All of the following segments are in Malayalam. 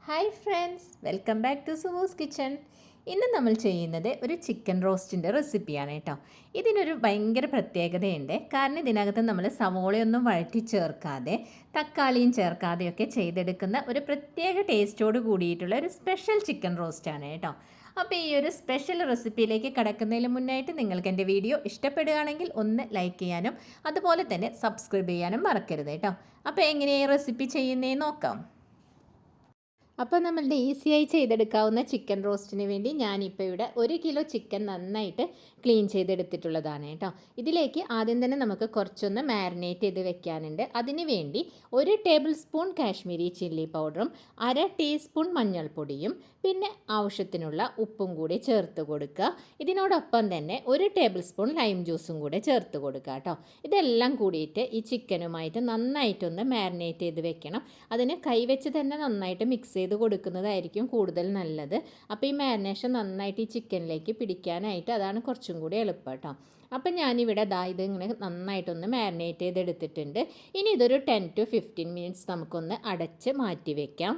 Hi friends, welcome back to Suvu's kitchen. ഇന്ന് നമ്മൾ ചെയ്യുന്നത് ഒരു ചിക്കൻ റോസ്റ്റിൻ്റെ റെസിപ്പിയാണ് കേട്ടോ. ഇതിനൊരു ഭയങ്കര പ്രത്യേകതയുണ്ട്. കാരണം ഇതിനകത്ത് നമ്മൾ സവോളയൊന്നും വഴറ്റി ചേർക്കാതെ തക്കാളിയും ചേർക്കാതെയൊക്കെ ചെയ്തെടുക്കുന്ന ഒരു പ്രത്യേക ടേസ്റ്റോട് കൂടിയിട്ടുള്ള ഒരു സ്പെഷ്യൽ ചിക്കൻ റോസ്റ്റാണ് കേട്ടോ. അപ്പോൾ ഈ ഒരു സ്പെഷ്യൽ റെസിപ്പിയിലേക്ക് കടക്കുന്നതിന് മുന്നായിട്ട് നിങ്ങൾക്ക് എൻ്റെ വീഡിയോ ഇഷ്ടപ്പെടുകയാണെങ്കിൽ ഒന്ന് ലൈക്ക് ചെയ്യാനും അതുപോലെ തന്നെ സബ്സ്ക്രൈബ് ചെയ്യാനും മറക്കരുത് കേട്ടോ. അപ്പോൾ എങ്ങനെയാണ് ഈ റെസിപ്പി ചെയ്യുന്നതെന്ന് നോക്കാം. അപ്പോൾ നമ്മളുടെ ഈസിയായി ചെയ്തെടുക്കാവുന്ന ചിക്കൻ റോസ്റ്റിന് വേണ്ടി ഞാനിപ്പോൾ ഇവിടെ 1 കിലോ ചിക്കൻ നന്നായിട്ട് ക്ലീൻ ചെയ്തെടുത്തിട്ടുള്ളതാണ് കേട്ടോ. ഇതിലേക്ക് ആദ്യം തന്നെ നമുക്ക് കുറച്ചൊന്ന് മാരിനേറ്റ് ചെയ്ത് വെക്കാനുണ്ട്. അതിന് വേണ്ടി 1 ടേബിൾ സ്പൂൺ കാശ്മീരി ചില്ലി പൗഡറും 1/2 ടീസ്പൂൺ മഞ്ഞൾപ്പൊടിയും പിന്നെ ആവശ്യത്തിനുള്ള ഉപ്പും കൂടി ചേർത്ത് കൊടുക്കുക. ഇതിനോടൊപ്പം തന്നെ 1 ടേബിൾ സ്പൂൺ ലൈം ജ്യൂസും കൂടെ ചേർത്ത് കൊടുക്കുക കേട്ടോ. ഇതെല്ലാം കൂടിയിട്ട് ഈ ചിക്കനുമായിട്ട് നന്നായിട്ടൊന്ന് മാരിനേറ്റ് ചെയ്ത് വെക്കണം. അതിന് കൈവച്ച് തന്നെ നന്നായിട്ട് മിക്സ് ചെയ്ത് കൊടുക്കുന്നതായിരിക്കും കൂടുതൽ നല്ലത്. അപ്പോൾ ഈ മാരിനേഷൻ നന്നായിട്ട് ഈ ചിക്കനിലേക്ക് പിടിക്കാനായിട്ട് അതാണ് കുറച്ചും കൂടി എളുപ്പം കേട്ടോ. അപ്പം ഞാനിവിടെ ഇത് ഇങ്ങനെ നന്നായിട്ടൊന്ന് മാരിനേറ്റ് ചെയ്തെടുത്തിട്ടുണ്ട്. ഇനി ഇതൊരു 10 to 15 മിനിറ്റ്സ് നമുക്കൊന്ന് അടച്ച് മാറ്റി വയ്ക്കാം.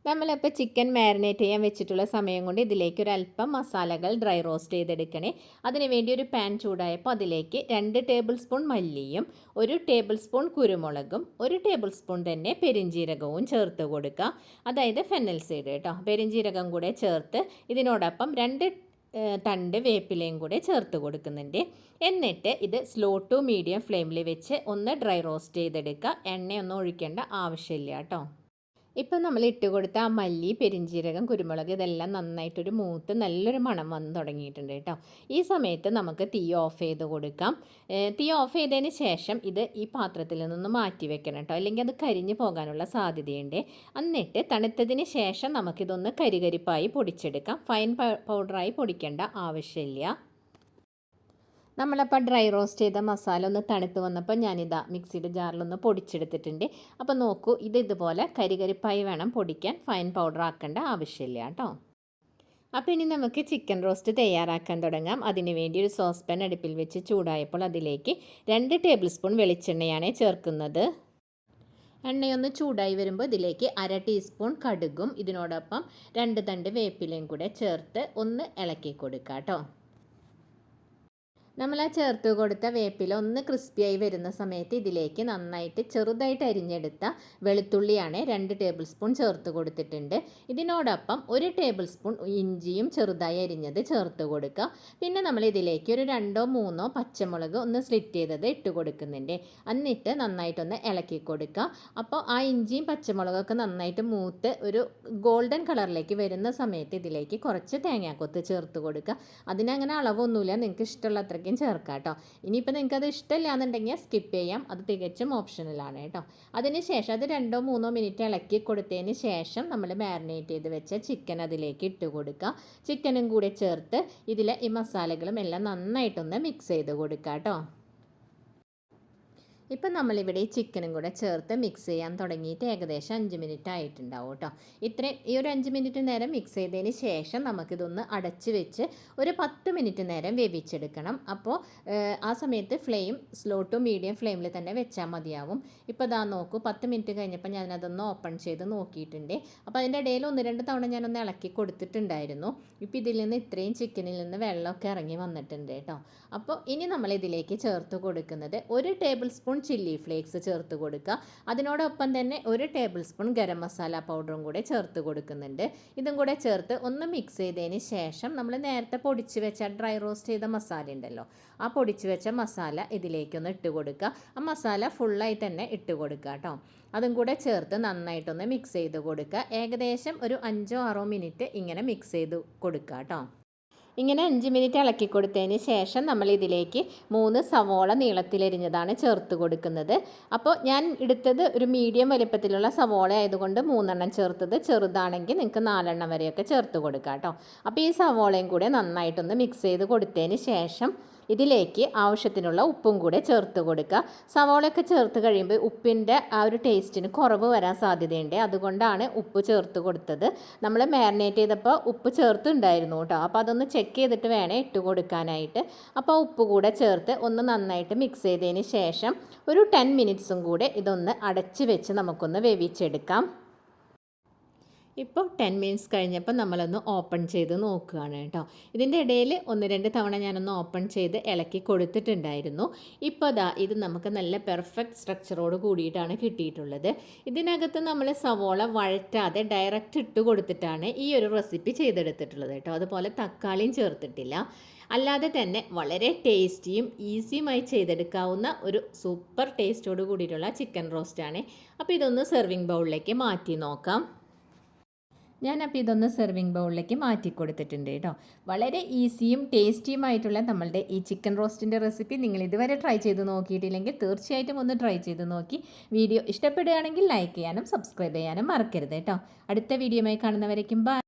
നമ്മളിപ്പോൾ ചിക്കൻ മാരിനേറ്റ് ചെയ്യാൻ വെച്ചിട്ടുള്ള സമയം കൊണ്ട് ഇതിലേക്ക് ഒരല്പം മസാലകൾ ഡ്രൈ റോസ്റ്റ് ചെയ്തെടുക്കണേ. അതിനുവേണ്ടി ഒരു പാൻ ചൂടായപ്പോൾ അതിലേക്ക് 2 ടേബിൾ സ്പൂൺ മല്ലിയും 1 ടേബിൾ സ്പൂൺ കുരുമുളകും 1 ടേബിൾ സ്പൂൺ തന്നെ പെരിഞ്ജീരകവും ചേർത്ത് കൊടുക്കുക. അതായത് ഫെന്നൽ സീഡ് കേട്ടോ. പെരിഞ്ജീരകം കൂടെ ചേർത്ത് ഇതിനോടൊപ്പം 2 തണ്ട് വേപ്പിലയും കൂടെ ചേർത്ത് കൊടുക്കുന്നുണ്ട്. എന്നിട്ട് ഇത് സ്ലോ ടു മീഡിയം ഫ്ലെയിമിൽ വെച്ച് ഒന്ന് ഡ്രൈ റോസ്റ്റ് ചെയ്തെടുക്കുക. എണ്ണയൊന്നും ഒഴിക്കേണ്ട ആവശ്യമില്ല കേട്ടോ. ഇപ്പം നമ്മൾ ഇട്ട് കൊടുത്ത ആ മല്ലി, പെരിഞ്ജീരകം, കുരുമുളക് ഇതെല്ലാം നന്നായിട്ടൊരു മൂത്ത് നല്ലൊരു മണം വന്ന് തുടങ്ങിയിട്ടുണ്ട് കേട്ടോ. ഈ സമയത്ത് നമുക്ക് തീ ഓഫ് ചെയ്ത് കൊടുക്കാം. തീ ഓഫ് ചെയ്തതിന് ശേഷം ഇത് ഈ പാത്രത്തിൽ നിന്ന് മാറ്റി വെക്കണം കേട്ടോ, അല്ലെങ്കിൽ അത് കരിഞ്ഞു പോകാനുള്ള സാധ്യതയുണ്ട്. എന്നിട്ട് തണുത്തതിന് ശേഷം നമുക്കിതൊന്ന് കരികരിപ്പായി പൊടിച്ചെടുക്കാം. ഫൈൻ പൗഡറായി പൊടിക്കേണ്ട ആവശ്യമില്ല. നമ്മളപ്പോൾ ഡ്രൈ റോസ്റ്റ് ചെയ്ത മസാല ഒന്ന് തണുത്ത് വന്നപ്പോൾ ഞാനിതാ മിക്സിയുടെ ജാറിലൊന്ന് പൊടിച്ചെടുത്തിട്ടുണ്ട്. അപ്പോൾ നോക്കൂ, ഇതുപോലെ കരികരിപ്പായി വേണം പൊടിക്കാൻ, ഫൈൻ പൗഡർ ആക്കേണ്ട ആവശ്യമില്ല കേട്ടോ. അപ്പോൾ ഇനി നമുക്ക് ചിക്കൻ റോസ്റ്റ് തയ്യാറാക്കാൻ തുടങ്ങാം. അതിനുവേണ്ടി ഒരു സോസ് പാൻ അടുപ്പിൽ വെച്ച് ചൂടായപ്പോൾ അതിലേക്ക് 2 ടേബിൾ സ്പൂൺ വെളിച്ചെണ്ണയാണ് ചേർക്കുന്നത്. എണ്ണയൊന്ന് ചൂടായി വരുമ്പോൾ ഇതിലേക്ക് 1/2 ടീസ്പൂൺ കടുകും ഇതിനോടൊപ്പം 2 തണ്ട് വേപ്പിലയും കൂടെ ചേർത്ത് ഒന്ന് ഇളക്കി കൊടുക്കുക കേട്ടോ. നമ്മൾ ആ ചേർത്ത് കൊടുത്ത വേപ്പില ഒന്ന് ക്രിസ്പിയായി വരുന്ന സമയത്ത് ഇതിലേക്ക് നന്നായിട്ട് ചെറുതായിട്ട് അരിഞ്ഞെടുത്ത വെളുത്തുള്ളിയാണ് 2 ടേബിൾ സ്പൂൺ ചേർത്ത് കൊടുത്തിട്ടുണ്ട്. ഇതിനോടൊപ്പം 1 ടേബിൾ സ്പൂൺ ഇഞ്ചിയും ചെറുതായി അരിഞ്ഞത് ചേർത്ത് കൊടുക്കുക. പിന്നെ നമ്മൾ ഇതിലേക്ക് ഒരു 2-3 പച്ചമുളക് ഒന്ന് സ്ലിറ്റ് ചെയ്തത് ഇട്ട് കൊടുക്കുന്നുണ്ട്. എന്നിട്ട് നന്നായിട്ടൊന്ന് ഇളക്കി കൊടുക്കുക. അപ്പോൾ ആ ഇഞ്ചിയും പച്ചമുളകൊക്കെ നന്നായിട്ട് മൂത്ത് ഒരു ഗോൾഡൻ കളറിലേക്ക് വരുന്ന സമയത്ത് ഇതിലേക്ക് കുറച്ച് തേങ്ങാക്കൊത്ത് ചേർത്ത് കൊടുക്കുക. അതിനങ്ങനെ അളവൊന്നുമില്ല, നിങ്ങൾക്ക് ഇഷ്ടമുള്ള അത്രയ്ക്കും ചേർക്കാം കേട്ടോ. ഇനിയിപ്പോൾ നിങ്ങൾക്ക് അത് ഇഷ്ടമില്ല എന്നുണ്ടെങ്കിൽ സ്കിപ്പ് ചെയ്യാം, അത് തികച്ചും ഓപ്ഷണലാണ് കേട്ടോ. അതിന് ശേഷം അത് 2-3 മിനിറ്റ് ഇളക്കി കൊടുത്തതിന് ശേഷം നമ്മൾ മാരിനേറ്റ് ചെയ്ത് വെച്ച ചിക്കൻ അതിലേക്ക് ഇട്ട് കൊടുക്കുക. ചിക്കനും കൂടെ ചേർത്ത് ഇതിൽ ഈ മസാലകളും എല്ലാം നന്നായിട്ടൊന്ന് മിക്സ് ചെയ്ത് കൊടുക്കുക കേട്ടോ. ഇപ്പം നമ്മളിവിടെ ഈ ചിക്കനും കൂടെ ചേർത്ത് മിക്സ് ചെയ്യാൻ തുടങ്ങിയിട്ട് ഏകദേശം 5 മിനിറ്റ് ആയിട്ടുണ്ടാവും കേട്ടോ. ഈ ഒരു 5 മിനിറ്റ് നേരം മിക്സ് ചെയ്തതിന് ശേഷം നമുക്കിതൊന്ന് അടച്ച് വെച്ച് ഒരു 10 മിനിറ്റ് നേരം വേവിച്ചെടുക്കണം. അപ്പോൾ ആ സമയത്ത് ഫ്ലെയിം സ്ലോ ടു മീഡിയം ഫ്ലെയിമിൽ തന്നെ വെച്ചാൽ മതിയാവും. ഇപ്പോൾ ഇതാ നോക്കൂ, 10 മിനിറ്റ് കഴിഞ്ഞപ്പോൾ ഞാനതൊന്ന് ഓപ്പൺ ചെയ്ത് നോക്കിയിട്ടുണ്ട്. അപ്പോൾ അതിൻ്റെ ഇടയിൽ 1-2 തവണ ഞാനൊന്ന് ഇളക്കി കൊടുത്തിട്ടുണ്ടായിരുന്നു. ഇപ്പോൾ ഇതിൽ നിന്ന് ഇത്രയും ചിക്കനിൽ നിന്ന് വെള്ളമൊക്കെ ഇറങ്ങി വന്നിട്ടുണ്ട് കേട്ടോ. അപ്പോൾ ഇനി നമ്മളിതിലേക്ക് ചേർത്ത് കൊടുക്കുന്നത് 1 ടേബിൾ സ്പൂൺ ചില്ലി ഫ്ലേക്സ് ചേർത്ത് കൊടുക്കുക. അതിനോടൊപ്പം തന്നെ 1 ടേബിൾ സ്പൂൺ ഗരം മസാല പൗഡറും കൂടെ ചേർത്ത് കൊടുക്കുന്നുണ്ട്. ഇതും കൂടെ ചേർത്ത് ഒന്ന് മിക്സ് ചെയ്തതിന് ശേഷം നമ്മൾ നേരത്തെ പൊടിച്ച് വെച്ച ഡ്രൈ റോസ്റ്റ് ചെയ്ത മസാല ഉണ്ടല്ലോ, ആ പൊടിച്ച് വെച്ച മസാല ഇതിലേക്കൊന്ന് ഇട്ട് കൊടുക്കുക. ആ മസാല ഫുള്ളായി തന്നെ ഇട്ട് കൊടുക്കുക കേട്ടോ. അതും കൂടെ ചേർത്ത് നന്നായിട്ടൊന്ന് മിക്സ് ചെയ്ത് കൊടുക്കുക. ഏകദേശം ഒരു 5-6 മിനിറ്റ് ഇങ്ങനെ മിക്സ് ചെയ്ത് കൊടുക്കുക കേട്ടോ. ഇങ്ങനെ 5 മിനിറ്റ് ഇളക്കി കൊടുത്തതിന് ശേഷം നമ്മൾ ഇതിലേക്ക് 3 സവോള നീളത്തിലരിഞ്ഞതാണ് ചേർത്ത് കൊടുക്കുന്നത്. അപ്പോൾ ഞാൻ എടുത്തത് ഒരു മീഡിയം വലിപ്പത്തിലുള്ള സവോള ആയതുകൊണ്ട് 3 ചേർത്തത്. ചെറുതാണെങ്കിൽ നിങ്ങൾക്ക് 4 വരെയൊക്കെ ചേർത്ത് കൊടുക്കാം കേട്ടോ. അപ്പോൾ ഈ സവോളയും കൂടെ നന്നായിട്ടൊന്ന് മിക്സ് ചെയ്ത് കൊടുത്തതിന് ശേഷം ഇതിലേക്ക് ആവശ്യത്തിനുള്ള ഉപ്പും കൂടെ ചേർത്ത് കൊടുക്കുക. സവോളയൊക്കെ ചേർത്ത് കഴിയുമ്പോൾ ഉപ്പിൻ്റെ ആ ഒരു ടേസ്റ്റിന് കുറവ് വരാൻ സാധ്യതയുണ്ട്. അതുകൊണ്ടാണ് ഉപ്പ് ചേർത്ത് കൊടുത്തത്. നമ്മൾ മാരിനേറ്റ് ചെയ്തപ്പോൾ ഉപ്പ് ചേർത്തുണ്ടായിരുന്നു കേട്ടോ. അപ്പോൾ അതൊന്ന് ചെക്ക് ചെയ്തിട്ട് വേണേ ഇട്ട് കൊടുക്കാനായിട്ട്. അപ്പോൾ ഉപ്പ് കൂടെ ചേർത്ത് ഒന്ന് നന്നായിട്ട് മിക്സ് ചെയ്തതിന് ശേഷം ഒരു 10 മിനിറ്റ്സും കൂടെ ഇതൊന്ന് അടച്ച് വെച്ച് നമുക്കൊന്ന് വേവിച്ചെടുക്കാം. ഇപ്പോൾ 10 മിനിറ്റ്സ് കഴിഞ്ഞപ്പോൾ നമ്മളൊന്ന് ഓപ്പൺ ചെയ്ത് നോക്കുകയാണ് കേട്ടോ. ഇതിൻ്റെ ഇടയിൽ 1-2 തവണ ഞാനൊന്ന് ഓപ്പൺ ചെയ്ത് ഇളക്കി കൊടുത്തിട്ടുണ്ടായിരുന്നു. ഇപ്പോൾ ദാ ഇത് നമുക്ക് നല്ല പെർഫെക്റ്റ് സ്ട്രക്ചറോട് കൂടിയിട്ടാണ് കിട്ടിയിട്ടുള്ളത്. ഇതിനകത്ത് നമ്മൾ സവോള വഴറ്റാതെ ഡയറക്റ്റ് ഇട്ട് കൊടുത്തിട്ടാണ് ഈ ഒരു റെസിപ്പി ചെയ്തെടുത്തിട്ടുള്ളത് കേട്ടോ. അതുപോലെ തക്കാളിയും ചേർത്തിട്ടില്ല. അല്ലാതെ തന്നെ വളരെ ടേസ്റ്റിയും ഈസിയുമായി ചെയ്തെടുക്കാവുന്ന ഒരു സൂപ്പർ ടേസ്റ്റോട് കൂടിയിട്ടുള്ള ചിക്കൻ റോസ്റ്റാണ്. അപ്പോൾ ഇതൊന്ന് സെർവിങ് ബൗളിലേക്ക് മാറ്റി നോക്കാം. ഞാനപ്പോൾ ഇതൊന്ന് സെർവിങ് ബൗളിലേക്ക് മാറ്റി കൊടുത്തിട്ടുണ്ട് കേട്ടോ. വളരെ ഈസിയും ടേസ്റ്റിയുമായിട്ടുള്ള നമ്മളുടെ ഈ ചിക്കൻ റോസ്റ്റിൻ്റെ റെസിപ്പി നിങ്ങൾ ഇതുവരെ ട്രൈ ചെയ്ത് നോക്കിയിട്ടില്ലെങ്കിൽ തീർച്ചയായിട്ടും ഒന്ന് ട്രൈ ചെയ്ത് നോക്കി. വീഡിയോ ഇഷ്ടപ്പെടുകയാണെങ്കിൽ ലൈക്ക് ചെയ്യാനും സബ്സ്ക്രൈബ് ചെയ്യാനും മറക്കരുത് കേട്ടോ. അടുത്ത വീഡിയോയുമായി കാണുന്നവരേക്കും ബൈ.